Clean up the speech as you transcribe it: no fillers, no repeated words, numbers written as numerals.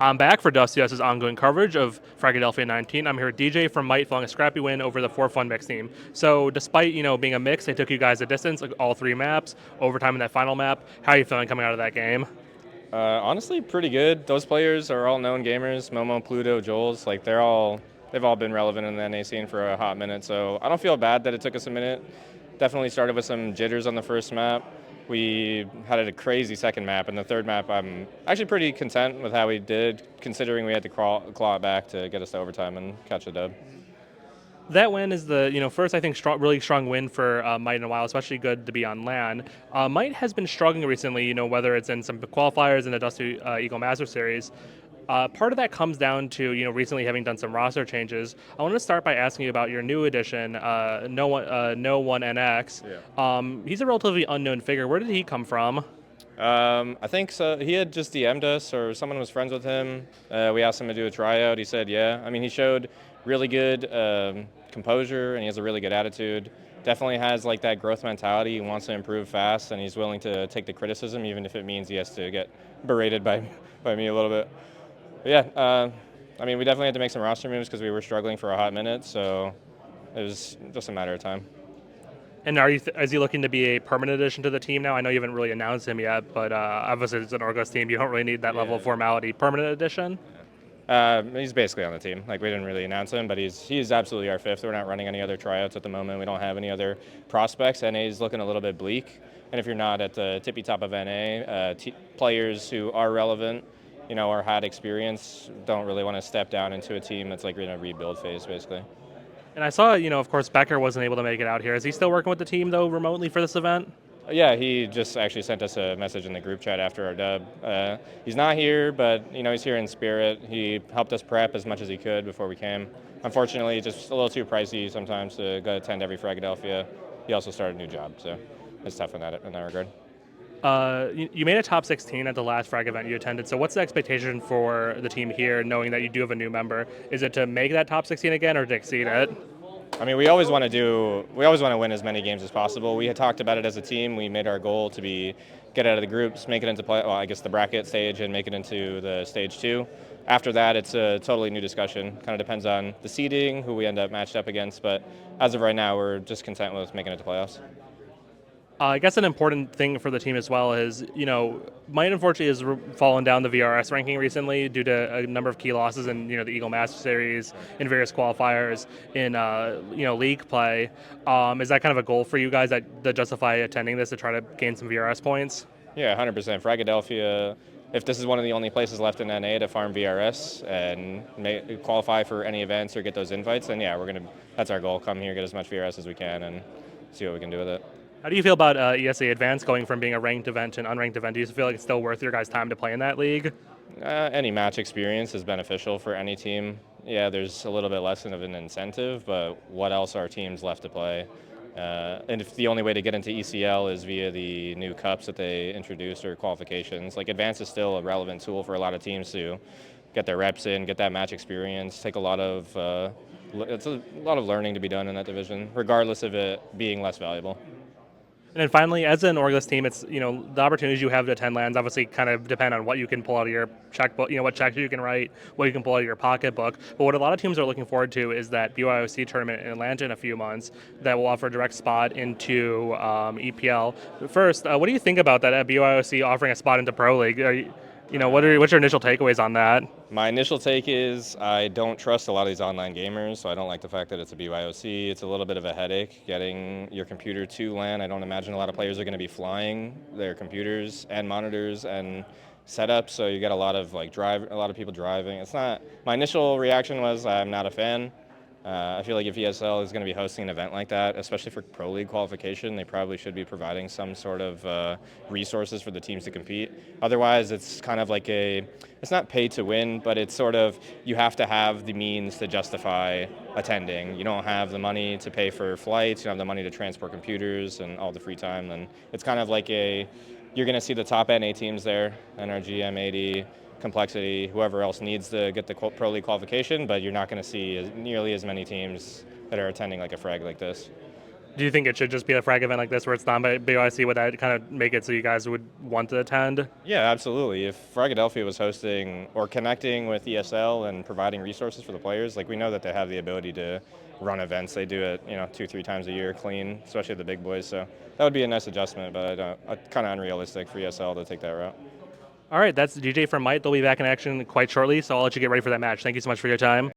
I'm back for WCS's ongoing coverage of Fragadelphia 19. I'm here with DJ from Might following a scrappy win over the 4 Fun Mix team. So, despite being a mix, they took you guys a distance, like all 3 maps, overtime in that final map. How are you feeling coming out of that game? Honestly, pretty good. Those players are all known gamers. Momo, Pluto, Joel's, like they've all been relevant in the NA scene for a hot minute. So I don't feel bad that it took us a minute. Definitely started with some jitters on the first map. We had a crazy second map, and the third map I'm actually pretty content with how we did, considering we had to claw it back to get us to overtime and catch a dub. That win is the first I think really strong win for Might in a while, especially good to be on LAN. Might has been struggling recently, whether it's in some qualifiers in the Dusty Eagle Master Series. Part of that comes down to recently having done some roster changes. I want to start by asking you about your new addition, No One NX. He's a relatively unknown figure. Where did he come from? I think so. He had just DM'd us, or someone was friends with him. We asked him to do a tryout. He said, "Yeah." I mean, he showed really good composure, and he has a really good attitude. Definitely has like that growth mentality. He wants to improve fast, and he's willing to take the criticism, even if it means he has to get berated by me a little bit. But yeah, I mean, we definitely had to make some roster moves because we were struggling for a hot minute. So it was just a matter of time. And is he looking to be a permanent addition to the team now? I know you haven't really announced him yet, but obviously it's an Orgos team. You don't really need that level of formality. Permanent addition? He's basically on the team. Like, we didn't really announce him, but he's absolutely our fifth. We're not running any other tryouts at the moment. We don't have any other prospects. NA is looking a little bit bleak. And if you're not at the tippy top of NA, players who are relevant, or had experience, don't really want to step down into a team that's like in a rebuild phase, basically. And I saw, of course, Becker wasn't able to make it out here. Is he still working with the team, though, remotely for this event? Yeah, he just actually sent us a message in the group chat after our dub. He's not here, but he's here in spirit. He helped us prep as much as he could before we came. Unfortunately, it's just a little too pricey sometimes to go attend every Fragadelphia. He also started a new job, so it's tough in that regard. You made a top 16 at the last Frag event you attended. So what's the expectation for the team here, knowing that you do have a new member? Is it to make that top 16 again, or to exceed it? I mean, we always want to win as many games as possible. We had talked about it as a team. We made our goal to be get out of the groups, make it into the bracket stage, and make it into the stage 2. After that, it's a totally new discussion. Kind of depends on the seeding, who we end up matched up against. But as of right now, we're just content with making it to playoffs. I guess an important thing for the team as well is, Might unfortunately has fallen down the VRS ranking recently due to a number of key losses in, the Eagle Master Series, in various qualifiers, in, league play. Is that kind of a goal for you guys that justify attending this to try to gain some VRS points? Yeah, 100%. Fragadelphia, if this is one of the only places left in NA to farm VRS and qualify for any events or get those invites, then yeah, that's our goal. Come here, get as much VRS as we can, and see what we can do with it. How do you feel about ESA Advance going from being a ranked event to an unranked event? Do you feel like it's still worth your guys' time to play in that league? Any match experience is beneficial for any team. Yeah, there's a little bit less of an incentive, but what else are teams left to play? And if the only way to get into ECL is via the new cups that they introduced or qualifications, like Advance is still a relevant tool for a lot of teams to get their reps in, get that match experience, take it's a lot of learning to be done in that division, regardless of it being less valuable. And then finally, as an Orgos team, it's the opportunities you have to attend lands obviously kind of depend on what you can pull out of your checkbook, what checks you can write, what you can pull out of your pocketbook. But what a lot of teams are looking forward to is that BYOC tournament in Atlanta in a few months that will offer a direct spot into EPL. First, what do you think about that at BYOC offering a spot into Pro League? What's your initial takeaways on that? My initial take is I don't trust a lot of these online gamers, so I don't like the fact that it's a BYOC. It's a little bit of a headache getting your computer to LAN. I don't imagine a lot of players are going to be flying their computers and monitors and setups, so you get a lot of people driving. It's not. My initial reaction was I'm not a fan. I feel like if ESL is going to be hosting an event like that, especially for Pro League qualification, they probably should be providing some sort of resources for the teams to compete. Otherwise, it's kind of like it's not pay to win, but it's sort of, you have to have the means to justify attending. You don't have the money to pay for flights, you don't have the money to transport computers and all the free time, then it's kind of like you're going to see the top NA teams there, NRG, M80, Complexity, whoever else needs to get the Pro League qualification, but you're not going to see nearly as many teams that are attending like a frag like this. Do you think it should just be a frag event like this where it's not by BYC? Would that kind of make it so you guys would want to attend? Yeah, absolutely. If Fragadelphia was hosting or connecting with ESL and providing resources for the players, like we know that they have the ability to run events. They do it, 2-3 times a year clean, especially the big boys. So that would be a nice adjustment, but kind of unrealistic for ESL to take that route. All right, that's DJ from Might. They'll be back in action quite shortly, so I'll let you get ready for that match. Thank you so much for your time.